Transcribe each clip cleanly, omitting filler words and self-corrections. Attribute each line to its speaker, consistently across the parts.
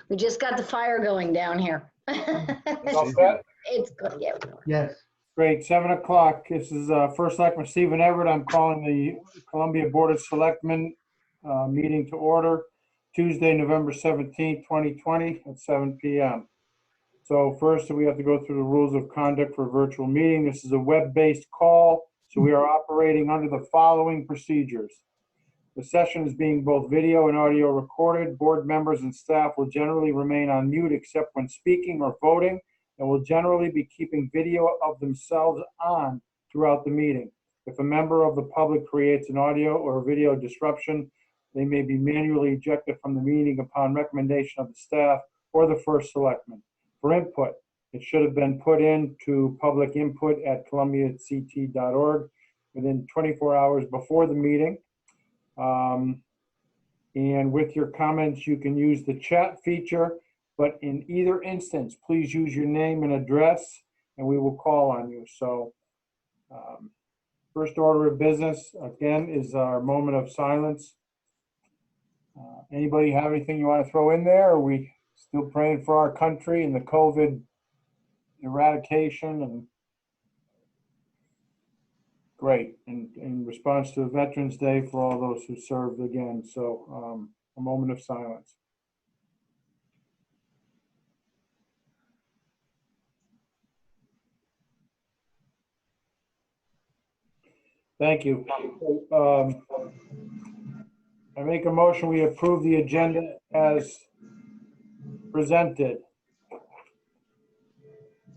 Speaker 1: We just got the fire going down here.
Speaker 2: All set?
Speaker 1: It's good, yeah.
Speaker 3: Yes.
Speaker 2: Great, 7 o'clock. This is First Selectman Stephen Everett. I'm calling the Columbia Board of Selectmen meeting to order Tuesday, November 17th, 2020 at 7 p.m. So first, we have to go through the rules of conduct for a virtual meeting. This is a web-based call, so we are operating under the following procedures. The session is being both video and audio recorded. Board members and staff will generally remain on mute except when speaking or voting, and will generally be keeping video of themselves on throughout the meeting. If a member of the public creates an audio or video disruption, they may be manually ejected from the meeting upon recommendation of the staff or the first selectman. For input, it should have been put into public input at columbiact.org within 24 hours before the meeting. And with your comments, you can use the chat feature, but in either instance, please use your name and address, and we will call on you. So first order of business, again, is our moment of silence. Anybody have anything you want to throw in there? Are we still praying for our country and the COVID eradication? And great, in response to Veterans Day for all those who served again. So a moment of silence. Thank you. I make a motion, we approve the agenda as presented.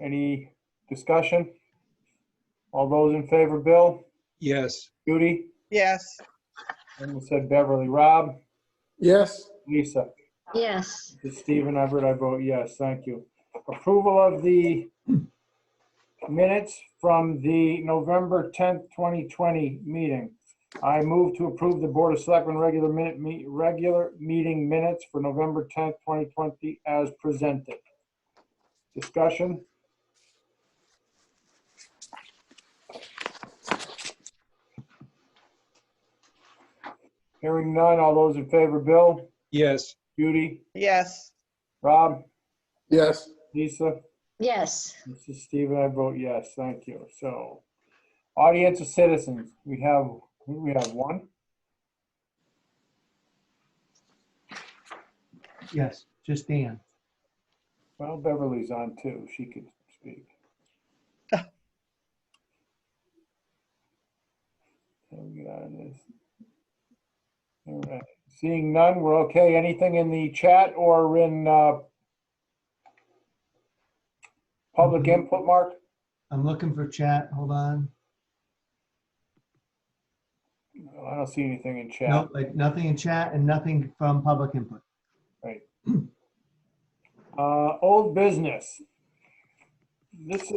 Speaker 2: Any discussion? All those in favor, Bill?
Speaker 4: Yes.
Speaker 2: Judy?
Speaker 5: Yes.
Speaker 2: And said Beverly. Rob?
Speaker 4: Yes.
Speaker 2: Lisa?
Speaker 1: Yes,
Speaker 2: This is Stephen Everett, I vote yes, thank you. Approval of the minutes from the November 10th, 2020 meeting. I move to approve the Board of Selectmen regular meeting minutes for November 10th, 2020 as presented. Discussion? Hearing none, all those in favor, Bill?
Speaker 4: Yes.
Speaker 2: Judy?
Speaker 5: Yes.
Speaker 2: Rob?
Speaker 4: Yes.
Speaker 2: Lisa?
Speaker 1: yes.
Speaker 2: This is Stephen, I vote yes, thank you. So, audience of citizens, we have one.
Speaker 3: Yes, just Dan.
Speaker 2: Well, Beverly's on too, she could speak. So we got this. All right, seeing none, we're okay. Anything in the chat or in public input, Mark?
Speaker 3: I'm looking for chat. Hold on.
Speaker 2: No, I don't see anything in chat.
Speaker 3: Nope, like nothing in chat and nothing from public input.
Speaker 2: Right. Old business. This,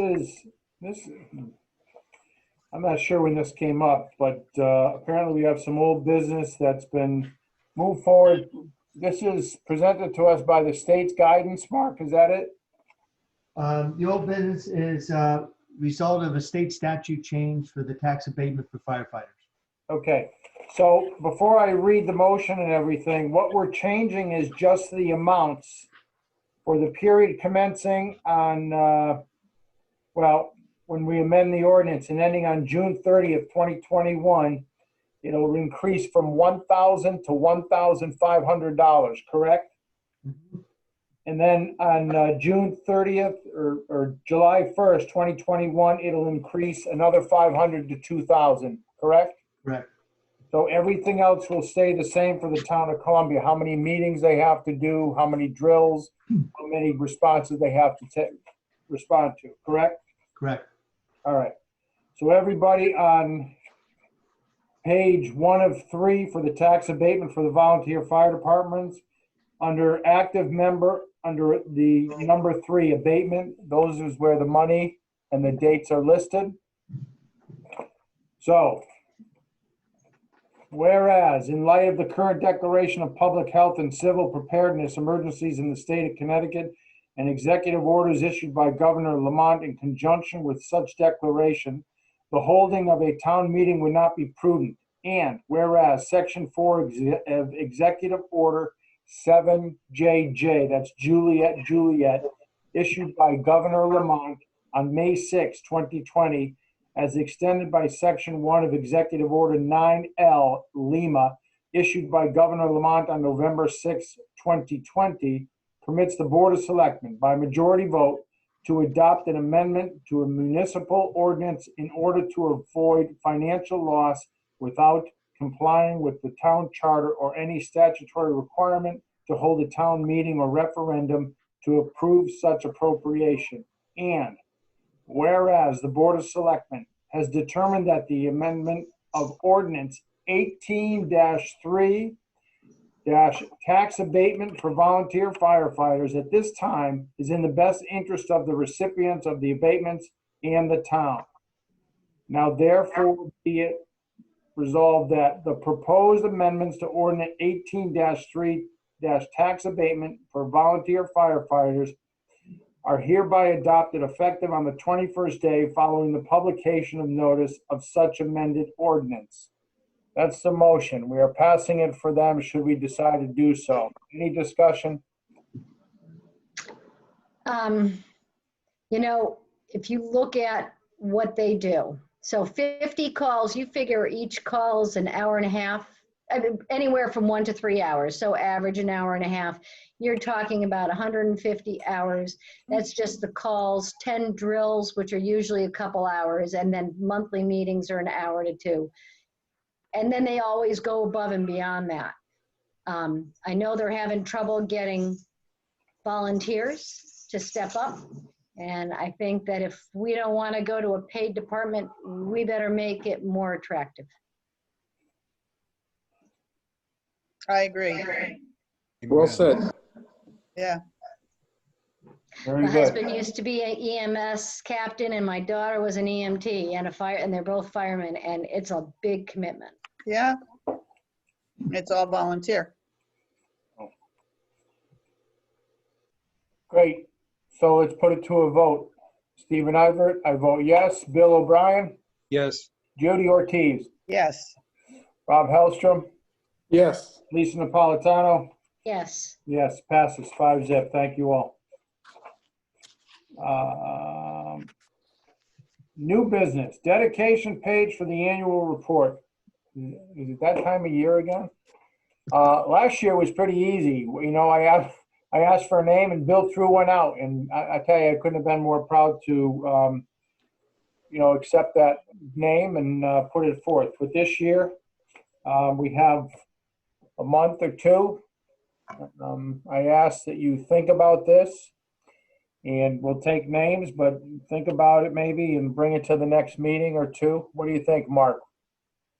Speaker 2: I'm not sure when this came up, but apparently we have some old business that's been moved forward. This is presented to us by the state's guidance, Mark, is that it?
Speaker 3: The old business is a result of a state statute change for the tax abatement for firefighters.
Speaker 2: Okay, so before I read the motion and everything, what we're changing is just the amounts for the period commencing on, well, when we amend the ordinance and ending on June 30th, 2021, it'll increase from $1,000 to $1,500, correct?
Speaker 3: Mhm.
Speaker 2: And then on June 30th or July 1st, 2021, it'll increase another 500 to 2,000, correct?
Speaker 3: Correct.
Speaker 2: So everything else will stay the same for the town of Columbia. How many meetings they have to do, how many drills, how many responses they have to respond to, correct?
Speaker 3: Correct.
Speaker 2: All right. So everybody on page 1 of 3 for the tax abatement for the volunteer fire departments, under active member, under the number 3 abatement, those is where the money and the dates are listed. So, whereas in light of the current declaration of public health and civil preparedness emergencies in the state of Connecticut and executive orders issued by Governor Lamont in conjunction with such declaration, the holding of a town meeting would not be prudent. And whereas Section 4 of Executive Order 7JJ, that's Juliet, issued by Governor Lamont on May 6, 2020, as extended by Section 1 of Executive Order 9L Lima, issued by Governor Lamont on November 6, 2020, permits the Board of Selectmen by majority vote to adopt an amendment to a municipal ordinance in order to avoid financial loss without complying with the town charter or any statutory requirement to hold a town meeting or referendum to approve such appropriation. And whereas the Board of Selectmen has determined that the amendment of ordinance 18-3 tax abatement for volunteer firefighters at this time is in the best interest of the recipients of the abatements and the town. Now therefore be it resolved that the proposed amendments to ordinance 18-3 tax abatement for volunteer firefighters are hereby adopted effective on the 21st day following the publication of notice of such amended ordinance. That's the motion. We are passing it for them should we decide to do so. Any discussion?
Speaker 1: You know, if you look at what they do, so 50 calls, you figure each call is an hour and a half, I mean, anywhere from 1 to 3 hours. So average an hour and a half. You're talking about 150 hours. That's just the calls, 10 drills, which are usually a couple hours, and then monthly meetings are an hour to 2. And then they always go above and beyond that. I know they're having trouble getting volunteers to step up. And I think that if we don't want to go to a paid department, we better make it more attractive.
Speaker 5: I agree.
Speaker 4: Well said.
Speaker 5: Yeah.
Speaker 2: Very
Speaker 1: My
Speaker 2: good.
Speaker 1: husband used to be an EMS captain and my daughter was an EMT and and they're both firemen, and it's a big commitment.
Speaker 5: Yeah. It's all volunteer.
Speaker 2: Great. So let's put it to a vote. Stephen Ivert, I vote yes. Bill O'Brien,
Speaker 4: Yes.
Speaker 2: Judy Ortiz,
Speaker 5: Yes.
Speaker 2: Rob Hellstrom,
Speaker 4: Yes.
Speaker 2: Lisa Napolitano.
Speaker 1: Yes.
Speaker 2: Yes, passes 5-0. Thank you all. New business, dedication page for the annual report. Is it that time of year again? Last year was pretty easy. You know, I asked for a name and Bill threw one out, and I tell you, I couldn't have been more proud to, you know, accept that name and put it forth. With this year, we have a month or two. I ask that you think about this, and we'll take names, but think about it maybe and bring it to the next meeting or two. What do you think, Mark?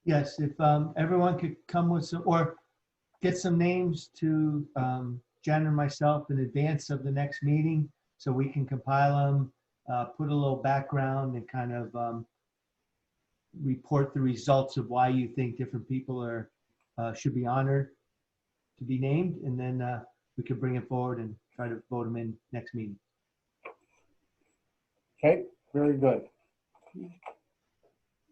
Speaker 3: Yes, if everyone could come with some, or get some names to Jen and myself in advance of the next meeting so we can compile them, put a little background and kind of report the results of why you think different people are should be honored to be named, and then we could bring it forward and try to vote them in next meeting.
Speaker 2: Okay, very good.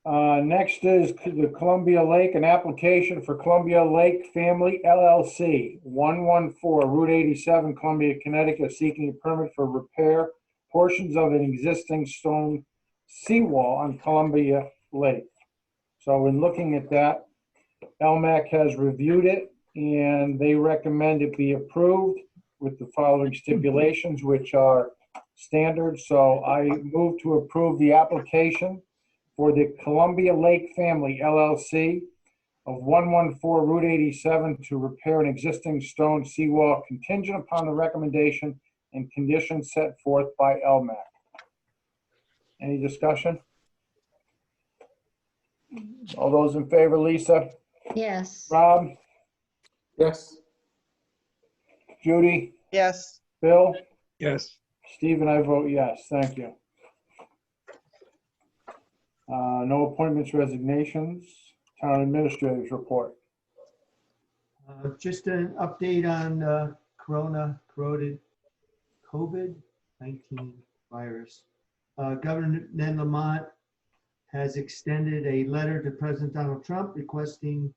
Speaker 2: Next is the Columbia Lake, an application for Columbia Lake Family LLC, 114 Route 87, Columbia, Connecticut, seeking a permit for repair portions of an existing stone seawall on Columbia Lake. So in looking at that, LMAC has reviewed it and they recommend it be approved with the following stipulations, which are standard. So I move to approve the application for the Columbia Lake Family LLC of 114 Route 87 to repair an existing stone seawall contingent upon the recommendation and conditions set forth by LMAC. Any discussion? All those in favor, Lisa?
Speaker 1: Yes.
Speaker 2: Rob?
Speaker 4: Yes.
Speaker 2: Judy?
Speaker 5: Yes.
Speaker 2: Bill?
Speaker 4: Yes.
Speaker 2: Steve and I vote yes. Thank you. No appointments, resignations. Town administrators report.
Speaker 3: Just an update on COVID-19 virus. Governor Ned Lamont has extended a letter to President Donald Trump requesting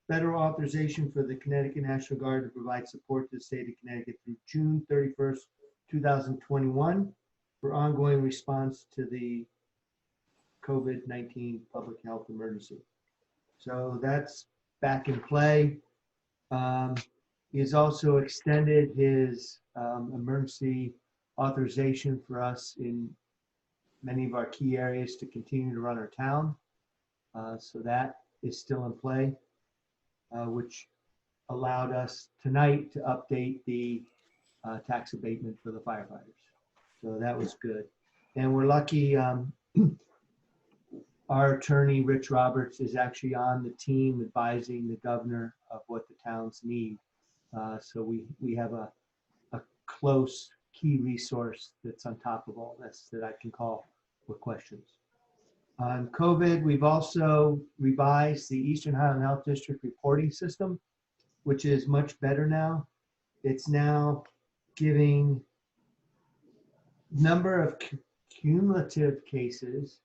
Speaker 3: federal authorization for the Connecticut National Guard to provide support to the state of Connecticut through June 31st, 2021 for ongoing response to the COVID-19 public health emergency. So that's back in play. He has also extended his emergency authorization for us in many of our key areas to continue to run our town. So that is still in play, which allowed us tonight to update the tax abatement for the firefighters. So that was good. And we're lucky, our attorney, Rich Roberts, is actually on the team advising the governor of what the towns need. So we have a close key resource that's on top of all this that I can call with questions. On COVID, we've also revised the Eastern Highland Health District reporting system, which is much better now. It's now giving number of cumulative cases,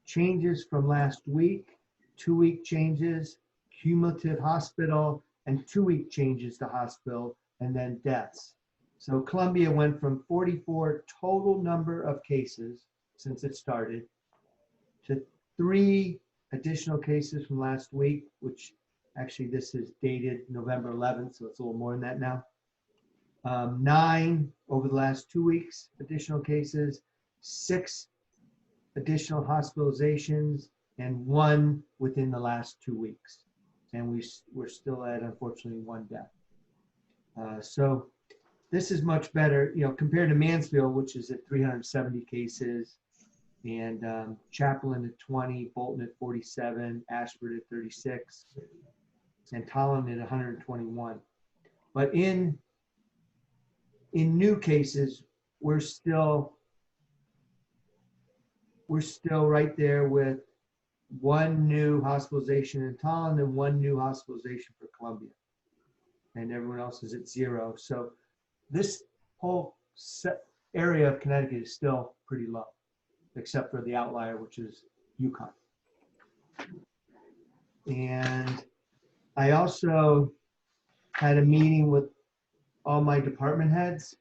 Speaker 3: changes from last week, 2-week changes, cumulative hospital, and 2-week changes to hospital, and then deaths. So Columbia went from 44 total number of cases since it started to 3 additional cases from last week, which actually this is dated November 11th, so it's a little more than that now. 9 over the last 2 weeks, additional cases, 6 additional hospitalizations, and 1 within the last 2 weeks. And we're still at, unfortunately, 1 death. So this is much better, compared to Mansfield, which is at 370 cases, and Chaplin at 20, Bolton at 47, Ashford at 36, and Tolland at 121. But in new cases, we're still right there with 1 new hospitalization in Tolland and 1 new hospitalization for Columbia. And everyone else is at 0. So this whole area of Connecticut is still pretty low, except for the outlier, which is Yukon. And I also had a meeting with all my department heads,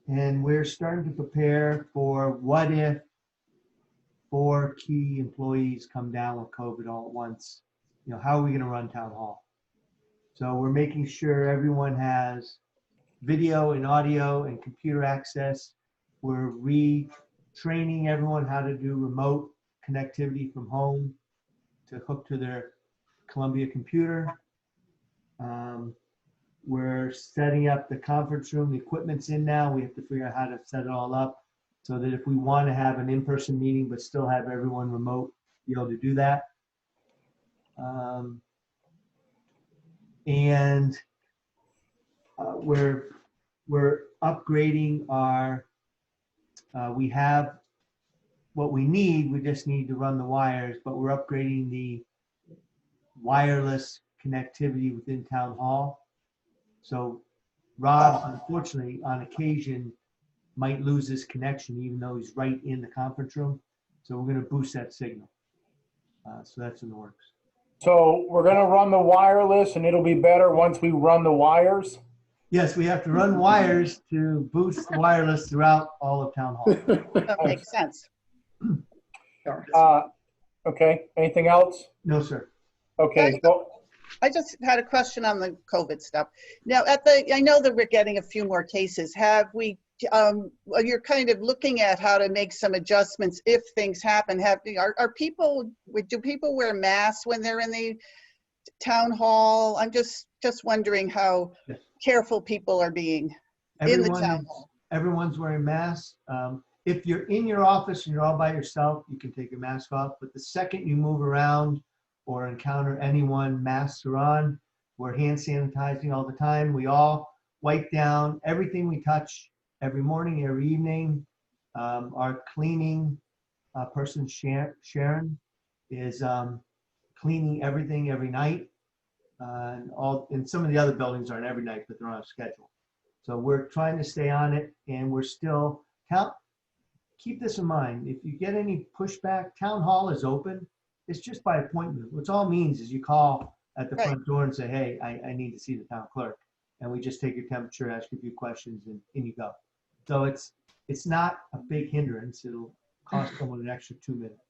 Speaker 3: and we're starting to prepare for what if 4 key employees come down with COVID all at once. How are we going to run town hall? So we're making sure everyone has video and audio and computer access. We're retraining everyone how to do remote connectivity from home to hook to their Columbia computer. We're setting up the conference room. The equipment's in now. We have to figure out how to set it all up so that if we want to have an in-person meeting but still have everyone remote, be able to do that. And we're upgrading our, we have what we need, we just need to run the wires, but we're upgrading the wireless connectivity within town hall. So Rob, unfortunately, on occasion, might lose his connection even though he's right in the conference room. So we're going to boost that signal. So that's in the works.
Speaker 2: So we're going to run the wireless and it'll be better once we run the wires?
Speaker 3: Yes, we have to run wires to boost the wireless throughout all of town hall.
Speaker 5: That makes sense.
Speaker 1: Sure.
Speaker 2: Okay, anything else?
Speaker 3: No, sir.
Speaker 2: Okay, so
Speaker 5: I just had a question on the COVID stuff. Now, I know that we're getting a few more cases. Have we, you're kind of looking at how to make some adjustments if things happen. Do people wear masks when they're in the town hall? I'm just wondering how careful people are being in the town hall.
Speaker 3: Everyone's wearing masks. If you're in your office and you're all by yourself, you can take your mask off. But the second you move around or encounter anyone, masks are on. We're hand sanitizing all the time. We all wipe down everything we touch every morning, every evening. Our cleaning person, Sharon, is cleaning everything every night. And some of the other buildings aren't every night, but they're on a schedule. So we're trying to stay on it, and we're still keep this in mind. If you get any pushback, town hall is open. It's just by appointment. Which all means is you call at the
Speaker 5: Right.
Speaker 3: front door and say, hey, I need to see the town clerk. And we just take your temperature, ask you a few questions, and in you go. So it's not a big hindrance. It'll cost someone an extra 2 minutes.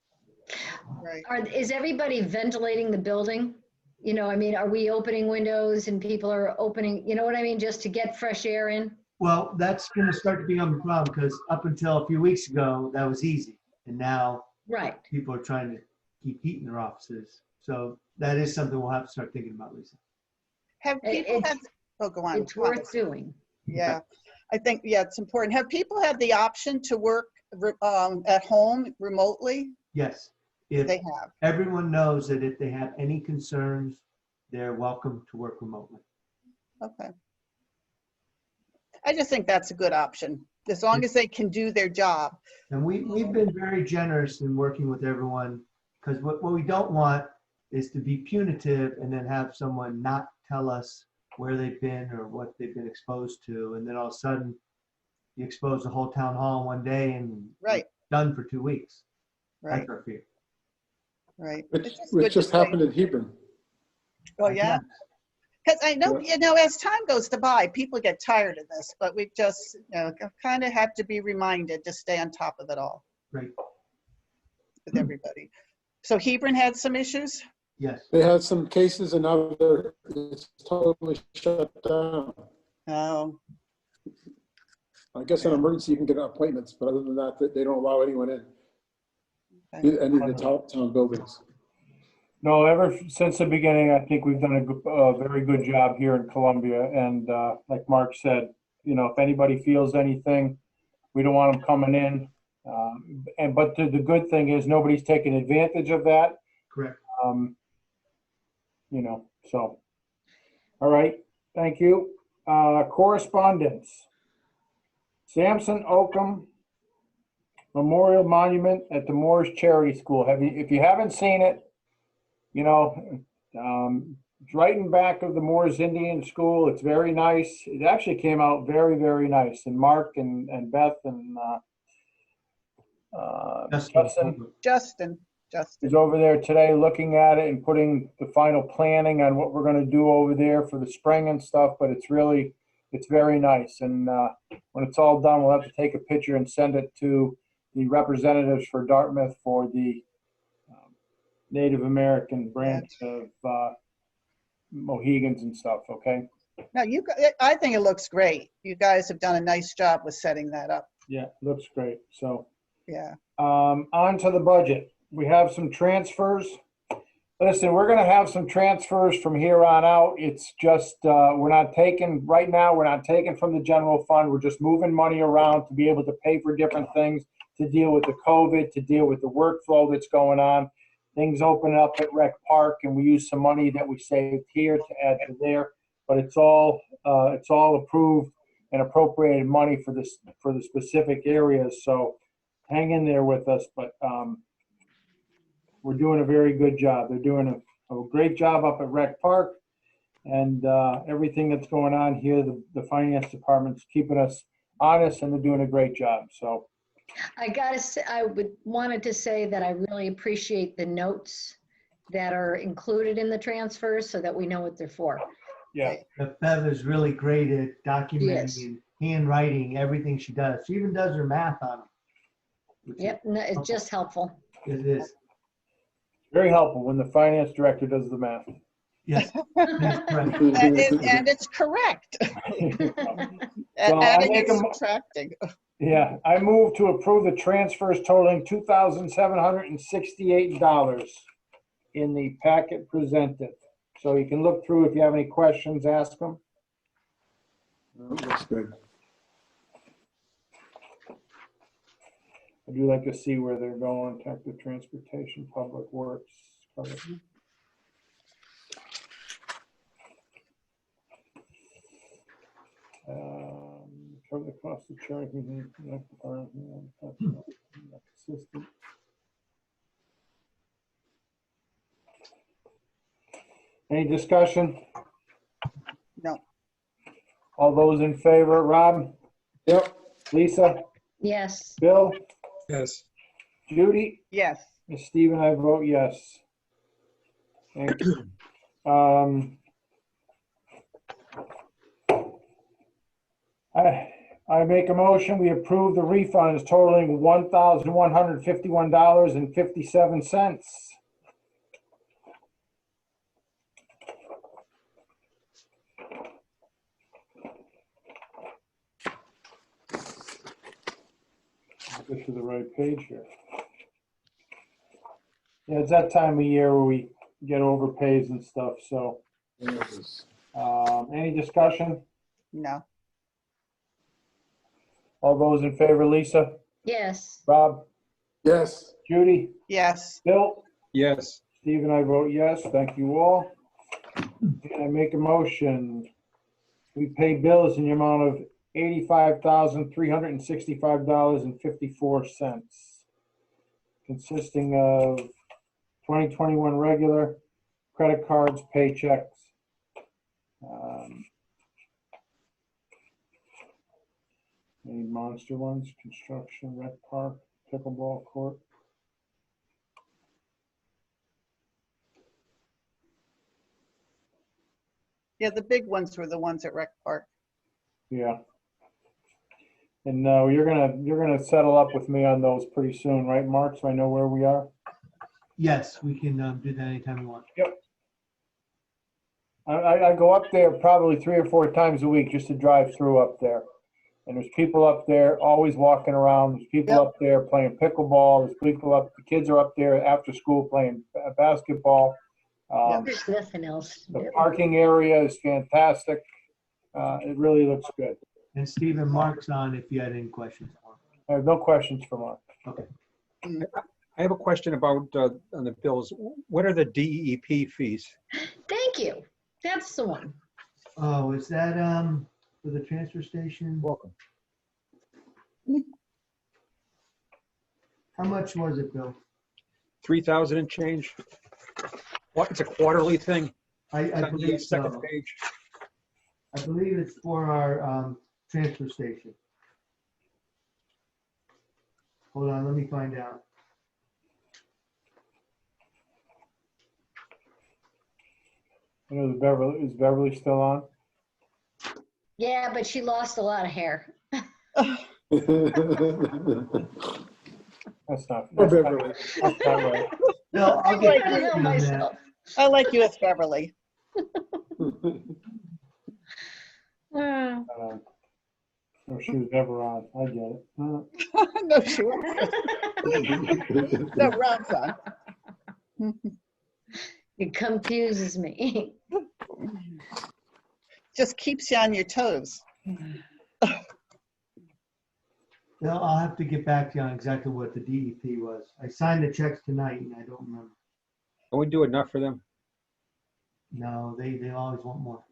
Speaker 5: Right.
Speaker 1: Is everybody ventilating the building? You know, I mean, are we opening windows and people are opening, you know what I mean, just to get fresh air in?
Speaker 3: Well, that's going to start to become a problem because up until a few weeks ago, that was easy. And now
Speaker 1: Right.
Speaker 3: people are trying to keep heat in their offices. So that is something we'll have to start thinking about, Lisa.
Speaker 5: Have people
Speaker 1: It's-
Speaker 5: had, oh, go on.
Speaker 1: It's worth doing.
Speaker 5: Yeah, I think, yeah, it's important. Have people had the option to work at home remotely?
Speaker 3: Yes. If
Speaker 5: They have.
Speaker 3: everyone knows that if they have any concerns, they're welcome to work remotely.
Speaker 5: Okay. I just think that's a good option, as long as they can do their job.
Speaker 3: And we've been very generous in working with everyone because what we don't want is to be punitive and then have someone not tell us where they've been or what they've been exposed to. And then all of a sudden you expose the whole town hall in one day and
Speaker 5: Right.
Speaker 3: done for 2 weeks.
Speaker 5: Right,
Speaker 3: That's our fear.
Speaker 5: right.
Speaker 4: Which
Speaker 5: It's just good
Speaker 4: which
Speaker 5: to
Speaker 4: just
Speaker 5: say.
Speaker 4: happened in Hebron.
Speaker 5: Oh, yeah? Because I know, you know, as time goes by, people get tired of this, but we just, you know, kind of have to be reminded to stay on top of it all
Speaker 3: Great.
Speaker 5: with everybody. So Hebron had some issues?
Speaker 3: Yes.
Speaker 4: They had some cases and now it's totally shut down.
Speaker 5: Oh,
Speaker 4: I guess in emergency you can get appointments, but other than that, they don't allow anyone in.
Speaker 5: okay.
Speaker 4: Any of the town buildings.
Speaker 2: No, ever since the beginning, I think we've done a very good job here in Columbia. And like Mark said, you know, if anybody feels anything, we don't want them coming in. But the good thing is nobody's taking advantage of that.
Speaker 3: Correct.
Speaker 2: You know, so. All right, thank you. Correspondence. Samson Oakham Memorial Monument at the Moores Charity School. If you haven't seen it, you know, it's right in back of the Moores Indian School. It's very nice. It actually came out very, very nice. And Mark and Beth and
Speaker 5: Justin.
Speaker 2: is over there today looking at it and putting the final planning on what we're going to do over there for the spring and stuff. But it's very nice. And when it's all done, we'll have to take a picture and send it to the representatives for Dartmouth for the Native American branch of Mohegans and stuff, okay?
Speaker 5: No, I think it looks great. You guys have done a nice job with setting that up.
Speaker 2: Yeah, looks great. So
Speaker 5: Yeah.
Speaker 2: on to the budget. We have some transfers. Listen, we're gonna have some transfers from here on out. It's just, we're not taking from the general fund. We're just moving money around to be able to pay for different things, to deal with the COVID, to deal with the workflow that's going on. Things open up at Rec Park and we use some money that we saved here to add to there, but it's all approved and appropriated money for the specific areas. So hang in there with us, but we're doing a very good job. They're doing a great job up at Rec Park, and everything that's going on here, the finance department's keeping us honest, and they're doing a great job. So
Speaker 1: I gotta say, wanted to say that I really appreciate the notes that are included in the transfers so that we know what they're for.
Speaker 2: yeah,
Speaker 3: Bev is really great at documenting
Speaker 1: Yes.
Speaker 3: and handwriting everything she does. She even does her math on them.
Speaker 1: Yep, no, it's just helpful.
Speaker 3: It is.
Speaker 2: very helpful when the finance director does the math.
Speaker 3: Yes. That's correct.
Speaker 5: And it's correct.
Speaker 2: So I
Speaker 5: Adding
Speaker 2: make
Speaker 5: and
Speaker 2: a mo-
Speaker 5: subtracting.
Speaker 2: Yeah, I move to approve the transfers totaling $2,768 in the packet presented. So you can look through. If you have any questions, ask them.
Speaker 4: Looks good.
Speaker 2: I do like to see where they're going. Active transportation, public works. Cover the cost of charging. Assistant. Any discussion?
Speaker 5: No.
Speaker 2: All those in favor, Rob,
Speaker 4: Yep,
Speaker 2: Lisa,
Speaker 1: Yes,
Speaker 2: Bill,
Speaker 6: Yes.
Speaker 2: Judy?
Speaker 5: Yes.
Speaker 2: And Steve and I vote yes. Thank you. I make a motion, we approve the refunds totaling $1,151.57. Get to the right page here. Yeah, it's that time of year where we get overpays and stuff, so. Any discussion?
Speaker 5: No.
Speaker 2: All those in favor, Lisa?
Speaker 1: Yes.
Speaker 2: Rob?
Speaker 4: Yes.
Speaker 2: Judy?
Speaker 5: Yes.
Speaker 2: Bill?
Speaker 6: Yes.
Speaker 2: Steve and I vote yes. Thank you all. And I make a motion. We pay bills in the amount of $85,365.54, consisting of 2021 regular, credit cards, paychecks. Any monster ones? Construction, rec park, pickleball court.
Speaker 5: Yeah, the big ones were the ones at Rec Park.
Speaker 2: Yeah. And you're gonna settle up with me on those pretty soon, right, Mark? So I know where we are.
Speaker 3: Yes, we can do that anytime you want.
Speaker 2: I go up there probably 3 or 4 times a week just to drive through up there. And there's people up there always walking around. There's people
Speaker 5: Yep.
Speaker 2: up there playing pickleball. There's people the kids are up there after school playing basketball.
Speaker 1: There's nothing else to
Speaker 2: The
Speaker 1: do.
Speaker 2: parking area is fantastic. It really looks good.
Speaker 3: And Stephen, Mark's on if you had any questions for him.
Speaker 2: I have no questions for Mark.
Speaker 3: Okay.
Speaker 6: I have a question about on the bills. What are the DEP fees?
Speaker 1: Thank you. That's the one.
Speaker 3: Oh, is that for the transfer station?
Speaker 6: Welcome.
Speaker 3: How much was it, Bill?
Speaker 6: 3,000 and change. What? It's a quarterly thing.
Speaker 3: I
Speaker 6: It's on the
Speaker 3: believe
Speaker 6: second
Speaker 3: so.
Speaker 6: page.
Speaker 3: I believe it's for our transfer station. Hold on, let me find out.
Speaker 2: I know is Beverly still on?
Speaker 1: Yeah, but she lost a lot of hair.
Speaker 2: That's not
Speaker 4: Or Beverly.
Speaker 2: that's not right.
Speaker 3: No, I'll
Speaker 1: I
Speaker 3: get
Speaker 1: don't
Speaker 3: back to you
Speaker 1: know
Speaker 3: on that.
Speaker 1: myself.
Speaker 5: I like you as Beverly.
Speaker 1: Uh,
Speaker 2: No, she was never on. I get it.
Speaker 5: No, sure. No, Rob's on.
Speaker 1: It confuses me.
Speaker 5: Just keeps you on your toes.
Speaker 3: No, I'll have to get back to you on exactly what the DEP was. I signed the checks tonight and I don't remember.
Speaker 6: Can we do enough for them?
Speaker 3: No, they always want more.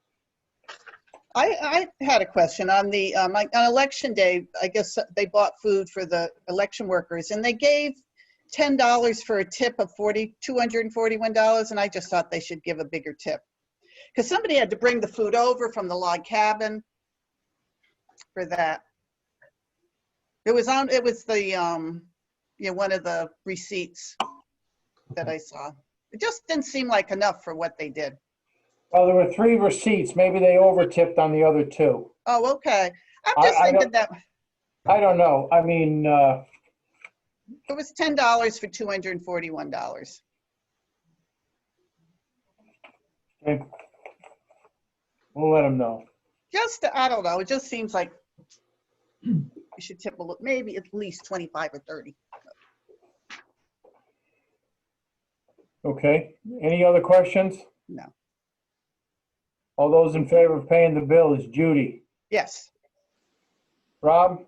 Speaker 5: I had a question on the, on election day, I guess they bought food for the election workers and they gave $10 for a tip of $241, and I just thought they should give a bigger tip. Because somebody had to bring the food over from the log cabin for that. It was the, one of the receipts that I saw. It just didn't seem like enough for what they did.
Speaker 2: Well, there were 3 receipts. Maybe they over-tipped on the other 2.
Speaker 5: Oh, okay. I'm just
Speaker 2: I
Speaker 5: thinking that
Speaker 2: I don't know. I mean,
Speaker 5: it was $10 for $241.
Speaker 2: okay. We'll let them know.
Speaker 5: Just, I don't know, it just seems like you should tip a little, maybe at least 25 or 30.
Speaker 2: Okay. Any other questions?
Speaker 5: No.
Speaker 2: All those in favor of paying the bill is Judy.
Speaker 5: Yes.
Speaker 2: Rob?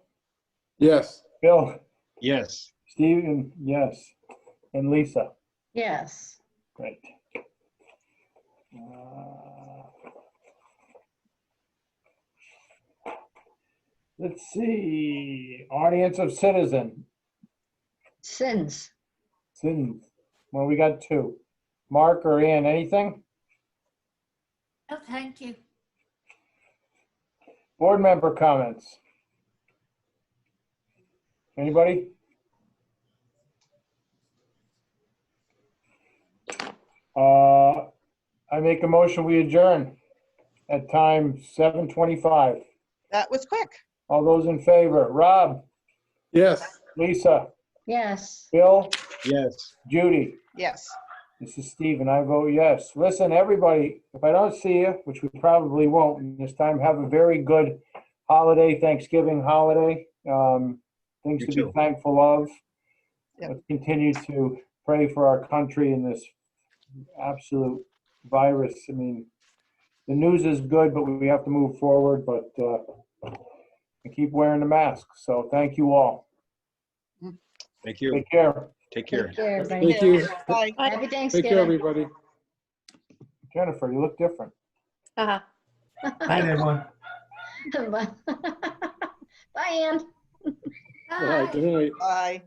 Speaker 4: Yes.
Speaker 2: Bill?
Speaker 6: Yes.
Speaker 2: Steven? Yes. And Lisa?
Speaker 1: Yes.
Speaker 2: Great. Let's see. Audience of citizen.
Speaker 1: Sins.
Speaker 2: Citizens. Well, we got 2. Mark or Ann, anything?
Speaker 7: No, thank you.
Speaker 2: Board member comments. Anybody? I make a motion, we adjourn at time 7:25.
Speaker 5: That was quick.
Speaker 2: All those in favor? Rob,
Speaker 4: Yes.
Speaker 2: Lisa,
Speaker 1: Yes.
Speaker 2: Bill,
Speaker 6: Yes.
Speaker 2: Judy.
Speaker 5: Yes.
Speaker 2: This is Steve, and I vote yes. Listen, everybody, if I don't see you, which we probably won't this time, have a very good holiday, Thanksgiving holiday. Things
Speaker 6: You
Speaker 2: to
Speaker 6: too.
Speaker 2: be thankful of.
Speaker 5: Yep.
Speaker 2: Let's continue to pray for our country in this absolute virus. I mean, the news is good, but we have to move forward, but and keep wearing the mask. So thank you all.
Speaker 6: Thank you.
Speaker 2: Take care.
Speaker 6: Take care.
Speaker 1: Take care, everybody.
Speaker 4: Thank you.
Speaker 5: Bye.
Speaker 1: Happy
Speaker 4: Take care,
Speaker 1: Thanksgiving.
Speaker 4: everybody.
Speaker 2: Jennifer, you look different.
Speaker 3: Night, everyone.
Speaker 1: Bye, Ann.
Speaker 4: All right, good night.
Speaker 5: Bye.